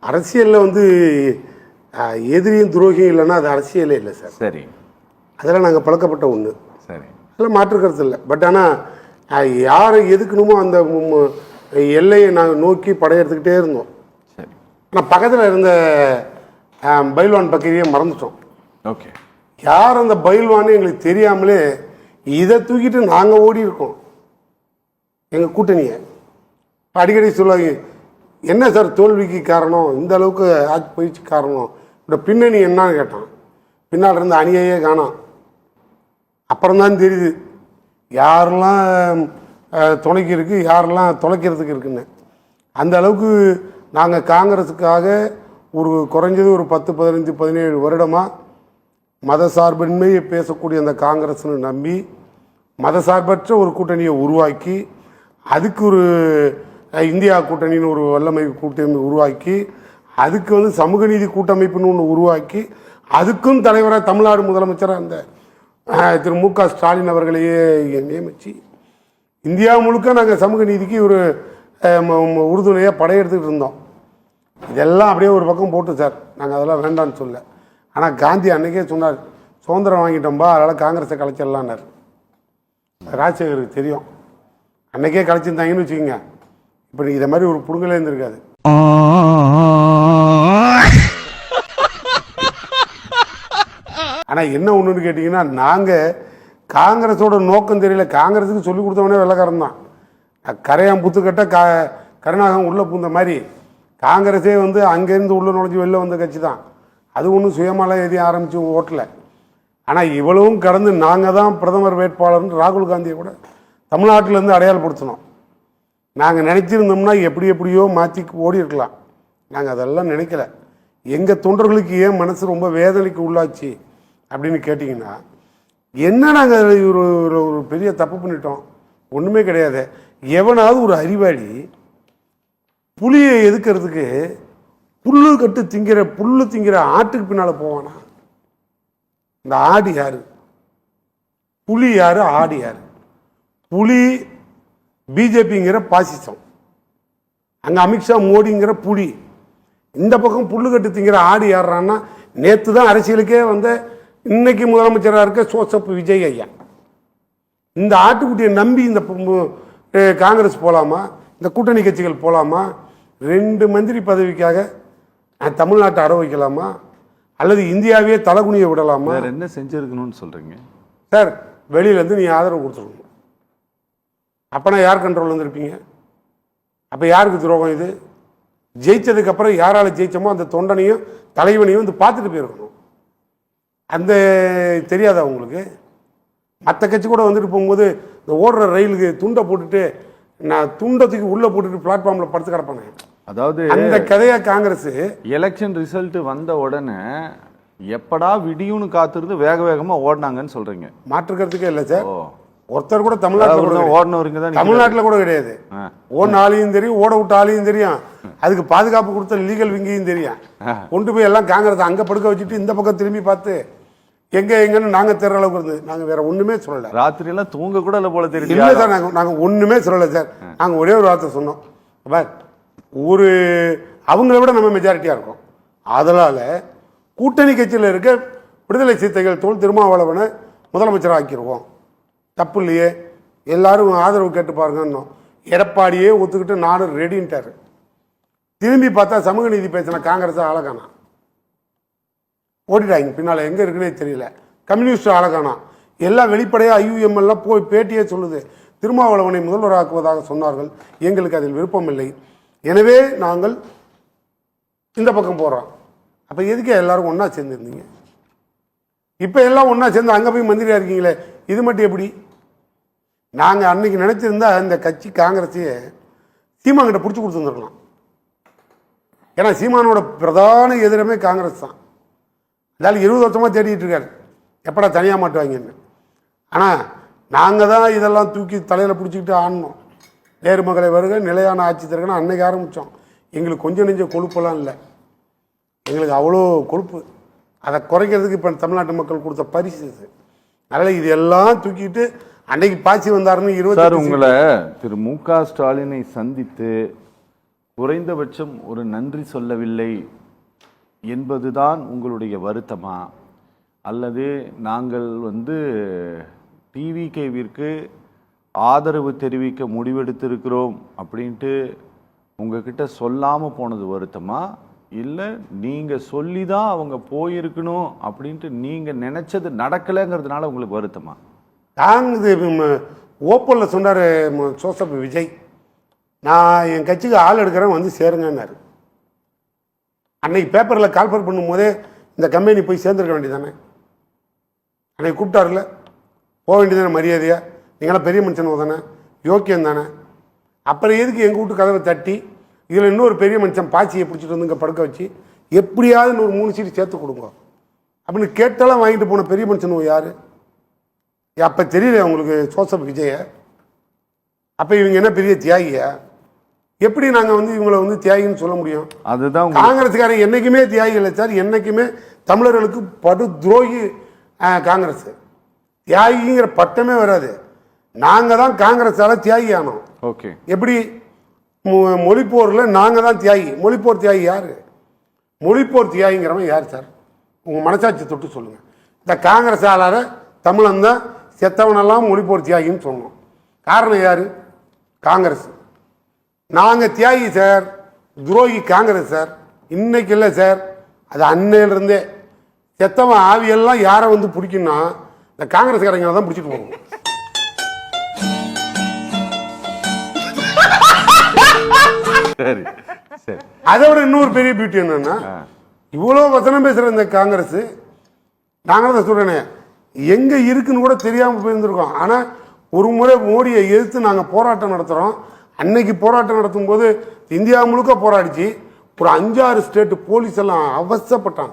அரசியலில் எதிரியும் துரோகியும் இல்லைன்னா அது அரசியலே இல்லை சார். சரி, அதெல்லாம் நாங்கள் பழக்கப்பட்ட ஒன்று. சரி, அதெல்லாம் மாற்றுக்கிறது இல்லை. பட் ஆனால் யாரை எதுக்கணுமோ அந்த எல்லையை நாங்கள் நோக்கி படையெடுத்துக்கிட்டே இருந்தோம். சரி. ஆனால் பக்கத்தில் இருந்த பைல்வான் பக்கரியை மறந்துட்டோம். ஓகே. யார் அந்த பைல்வான்னு எங்களுக்கு தெரியாமலே இதை தூக்கிட்டு நாங்கள் ஓடி இருக்கோம் எங்கள் கூட்டணியை. அடிக்கடி சொல்லுவாங்க, என்ன சார் தோல்விக்கு காரணம், இந்த அளவுக்கு ஆட்சி போயிடுச்சு காரணம், இந்த பின்னணி என்னான்னு கேட்டான். பின்னால் இருந்த அணியையே காணோம். அப்புறம்தான் தெரியுது யாரெல்லாம் துணைக்கு இருக்குது, யாரெல்லாம் தொலைக்கிறதுக்கு இருக்குன்னு. அந்த அளவுக்கு நாங்கள் காங்கிரஸுக்காக குறைஞ்சது ஒரு 10, 15, 17 வருடமாக மதசார்பின்மையை பேசக்கூடிய அந்த காங்கிரஸ்னு நம்பி மதசார்பற்ற ஒரு கூட்டணியை உருவாக்கி, அதுக்கு இந்தியா கூட்டணின்னு ஒரு வல்லமை கூட்டணி உருவாக்கி, அதுக்கு சமூக நீதி கூட்டமைப்புன்னு ஒன்று உருவாக்கி, அதுக்கும் தலைவராக தமிழ்நாடு முதலமைச்சராக அந்த திரு மு க ஸ்டாலின் அவர்களையே நியமித்து இந்தியா முழுக்க நாங்கள் சமூக நீதிக்கு உறுதுணையாக படையெடுத்துக்கிட்டு இருந்தோம். இதெல்லாம் அப்படியே ஒரு பக்கம் போட்டு சார், நாங்கள் அதெல்லாம் வேண்டான்னு சொல்ல. ஆனால் காந்தி அன்றைக்கே சொன்னார், சுதந்திரம் வாங்கிட்டோம்பா, அதனால் காங்கிரஸை கலைச்சிடலான்னார். ராஜசேகருக்கு தெரியும். அன்றைக்கே கலைச்சிருந்தாங்கன்னு வச்சுக்கோங்க, இப்போ இதை மாதிரி ஒரு புடுங்கலே இருந்திருக்காது. ஆனால் என்ன ஒன்றுன்னு கேட்டிங்கன்னா, நாங்கள் காங்கிரஸோட நோக்கம் தெரியல. காங்கிரஸுக்கு சொல்லிக் கொடுத்தவனே வெள்ளக்காரன் தான். கரையான் புத்துக்கட்ட கருணாகம் உள்ளே பூந்த மாதிரி காங்கிரஸே அங்கேருந்து உள்ளே நுழைஞ்சி வெளில வந்த கட்சி தான். அது ஒன்றும் சுயமாலாம் எதையும் ஆரம்பித்து ஓட்டலை. ஆனால் இவ்வளவும் கடந்து நாங்கள் தான் பிரதமர் வேட்பாளர்னு ராகுல் காந்தியை கூட தமிழ்நாட்டிலேருந்து அடையாளப்படுத்தினோம். நாங்கள் நினச்சிருந்தோம்னா எப்படியோ மாற்றி ஓடி இருக்கலாம். நாங்கள் அதெல்லாம் நினைக்கல. எங்கள் தொண்டர்களுக்கு ஏன் மனசு ரொம்ப வேதனைக்கு உள்ளாச்சு அப்படின்னு கேட்டிங்கன்னா, என்ன நாங்கள் ஒரு பெரிய தப்பு பண்ணிட்டோம்? ஒன்றுமே கிடையாது. எவனாவது ஒரு அறிவாளி புலியை எதுக்கிறதுக்கு புல்லு திங்கிற ஆட்டுக்கு பின்னால் போவானா? இந்த ஆடு யாரு, புலி யாரு, ஆடு யாரு? புலி பிஜேபிங்கிற பாசிசம், அங்கே அமித்ஷா மோடிங்கிற புலி. இந்த பக்கம் புல்லு கட்டு திங்கிற ஆடு யாருறான்னா, நேற்று தான் அரசியலுக்கே இன்னைக்கு முதலமைச்சராக இருக்க சோசப் விஜய் ஐயா. இந்த ஆட்டுக்குட்டியை நம்பி இந்த காங்கிரஸ் போகலாமா, இந்த கூட்டணி கட்சிகள் போகலாமா? 2 மந்திரி பதவிக்காக தமிழ்நாட்டை அட வைக்கலாமா, அல்லது இந்தியாவே தலைகுனிய விடலாமா? என்ன செஞ்சிருக்கணும்னு சொல்றீங்க சார்? வெளியிலேருந்து நீ ஆதரவு கொடுத்துருக்கணும். அப்போனா யார் கண்ட்ரோல் வந்துருப்பீங்க? அப்போ யாருக்கு துரோகம் இது? ஜெயிச்சதுக்கப்புறம் யாரால் ஜெயிச்சோமோ அந்த தொண்டனையும் தலைவனையும் பார்த்துட்டு போயிருக்கணும். அந்த தெரியாதா உங்களுக்கு? மற்ற கட்சி கூட போகும்போது இந்த ஓடுற ரயிலுக்கு துண்டை போட்டுட்டு நான் துண்டத்துக்கு உள்ளே போட்டுட்டு பிளாட்ஃபார்மில் படுத்து கிடப்பானே, அதாவது அந்த கதையா காங்கிரஸ். எலெக்ஷன் ரிசல்ட் வந்த உடனே எப்படா விடியும்னு காத்திருந்து வேக வேகமாக ஓடினாங்கன்னு சொல்றீங்க. மாற்றுக்கிறதுக்கே இல்லை சார். ஒருத்தர் கூட தமிழ்நாட்டில் கூட கிடையாது. ஓடின ஆளையும் தெரியும், ஓட விட்ட ஆளையும் தெரியும், அதுக்கு பாதுகாப்பு கொடுத்த லீகல் விங்கையும் தெரியும். கொண்டு போய் எல்லாம் காங்கிரஸ் அங்கே படுக்க வச்சுட்டு இந்த பக்கம் திரும்பி பார்த்து எங்கன்னு நாங்கள் தெரியற அளவுக்கு இருந்து நாங்கள் வேற ஒன்றுமே சொல்லலை. ராத்திரி எல்லாம் தூங்க கூட இல்லை போல தெரியும். இல்லை சார், நாங்கள் ஒன்றுமே சொல்லலை சார். நாங்கள் ஒரே ஒரு வார்த்தை சொன்னோம், அவங்கள விட நம்ம மெஜாரிட்டியாக இருக்கோம். அதனால் கூட்டணி கட்சியில் இருக்க விடுதலை சிறுத்தைகள் தோல் திருமாவளவனை முதலமைச்சராக ஆக்கிடுவோம், தப்பு இல்லையே, எல்லாரும் ஆதரவு கேட்டு பாருங்கன்னு எடப்பாடியே ஒத்துக்கிட்டு நானும் ரெடின்ட்டார். திரும்பி பார்த்தா சமூக நீதி பேசின காங்கிரஸ் அழகானா ஓடிட்டாங்க. பின்னால் எங்கே இருக்குன்னே தெரியல. கம்யூனிஸ்ட் அழகானா எல்லாம் வெளிப்படையாக IUM எல்லாம் போய் பேட்டியே சொல்லுது, திருமாவளவனை முதல்வராக்குவதாக சொன்னார்கள், எங்களுக்கு அதில் விருப்பம் இல்லை, எனவே நாங்கள் இந்த பக்கம் போகிறோம். அப்போ எதுக்கு எல்லாரும் ஒன்றா சேர்ந்துருந்தீங்க? இப்போ எல்லாம் ஒன்றா சேர்ந்து அங்கே போய் மந்திரியாக இருக்கீங்களே, இது மட்டும் எப்படி? நாங்கள் அன்னைக்கு நினச்சிருந்தா இந்த கட்சி காங்கிரஸையே சீமான்கிட்ட பிடிச்சி கொடுத்துருந்துருக்கலாம். ஏன்னா சீமானோட பிரதான எதிரமே காங்கிரஸ் தான். அதால் 20 வருஷமாக தேடிட்டு இருக்காரு எப்படா தனியாக மாட்டுவாங்கன்னு. ஆனால் நாங்கள் தான் இதெல்லாம் தூக்கி தலையில் பிடிச்சிக்கிட்டு ஆடணும். நேரு மகளை வருக, நிலையான ஆட்சி தருகன்னு அன்னைக்கு ஆரம்பித்தோம். எங்களுக்கு கொஞ்சம் நெஞ்ச கொழுப்பெல்லாம் இல்லை, எங்களுக்கு அவ்வளோ கொழுப்பு. அதை குறைக்கிறதுக்கு இப்போ தமிழ்நாட்டு மக்கள் கொடுத்த பரிசு இது. அதனால் இது எல்லாம் தூக்கிட்டு அன்னைக்கு பாய்ச்சி வந்தாருன்னு 20. உங்களை திரு மு க ஸ்டாலினை சந்தித்து குறைந்தபட்சம் ஒரு நன்றி சொல்லவில்லை என்பதுதான் உங்களுடைய வருத்தமா, அல்லது நாங்கள் டிவிகேவிற்கு ஆதரவு தெரிவிக்க முடிவெடுத்திருக்கிறோம் அப்படின்ட்டு உங்ககிட்ட சொல்லாமல் போனது வருத்தமா, இல்லை நீங்கள் சொல்லி தான் அவங்க போயிருக்கணும் அப்படின்ட்டு நீங்கள் நினச்சது நடக்கலைங்கிறதுனால உங்களுக்கு வருத்தமா? ஓப்பனில் சொன்னார் ஜோசப் விஜய், நான் என் கட்சிக்கு ஆள் எடுக்கிறேன் வந்து சேருங்கன்னாரு. அன்னைக்கு பேப்பரில் கால்பர் பண்ணும்போதே இந்த கம்பெனி போய் சேர்ந்துருக்க வேண்டியதானே? அன்னைக்கு கூப்பிட்டாருல, போக வேண்டியதானே மரியாதையா? நீங்களாம் பெரிய மனுஷன் தானே, யோக்கியம் தானே. அப்புறம் எதுக்கு எங்கள் வீட்டு கதவை தட்டி இதில் இன்னொரு பெரிய மனுஷன் பாச்சியை பிடிச்சிட்டு வந்து இங்கே படுக்க வச்சு எப்படியாவது இன்னொரு 3 சீட்டு சேர்த்து கொடுங்க அப்படின்னு கேட்டாலும் வாங்கிட்டு போன பெரிய மனுஷன் யார்? அப்போ தெரியல உங்களுக்கு ஜோசப் விஜய? அப்போ இவங்க என்ன பெரிய தியாகியா? எப்படி நாங்கள் இவங்களை தியாகின்னு சொல்ல முடியும்? அதுதான் காங்கிரஸுக்காரங்க என்னைக்குமே தியாகி இல்லை சார். என்னைக்குமே தமிழர்களுக்கு படு துரோகி காங்கிரஸ். தியாகிங்கிற பட்டமே வராது. நாங்கள் தான் காங்கிரஸால தியாகி ஆனோம். ஓகே, எப்படி மொழிப்போரில் நாங்கள் தான் தியாகி. மொழிப்போர் தியாகி யார்? மொழிப்போர் தியாகிங்கிறவன் யார் சார்? உங்கள் மனசாட்சி தொட்டு சொல்லுங்கள். இந்த காங்கிரஸ் ஆளார தமிழன் தான் செத்தவனெல்லாம் மொழிப்போர் தியாகின்னு சொன்னோம். காரணம் யார்? காங்கிரஸ். நாங்கள் தியாகி சார், துரோகி காங்கிரஸ் சார். இன்னைக்கு இல்லை சார், அது அன்னையிலிருந்தே. செத்தவன் ஆவியெல்லாம் யாரை பிடிக்குன்னா இந்த காங்கிரஸ்காரங்களை தான் பிடிச்சிட்டு போகணும். சரி சரி. அதை விட இன்னொரு பெரிய பியூட்டி என்னன்னா, இவ்வளோ வசனம் பேசுகிற இந்த காங்கிரஸ், நாங்கள் தான் சொல்கிறேனே, எங்கே இருக்குன்னு கூட தெரியாமல் போயிருந்துருக்கோம். ஆனால் ஒரு முறை மோடியை எதிர்த்து நாங்கள் போராட்டம் நடத்துகிறோம். அன்னைக்கு போராட்டம் நடத்தும் போது இந்தியா முழுக்க போராடிச்சு. ஒரு 5-6 ஸ்டேட்டு போலீஸ் எல்லாம் அவசப்பட்டாங்க சார்.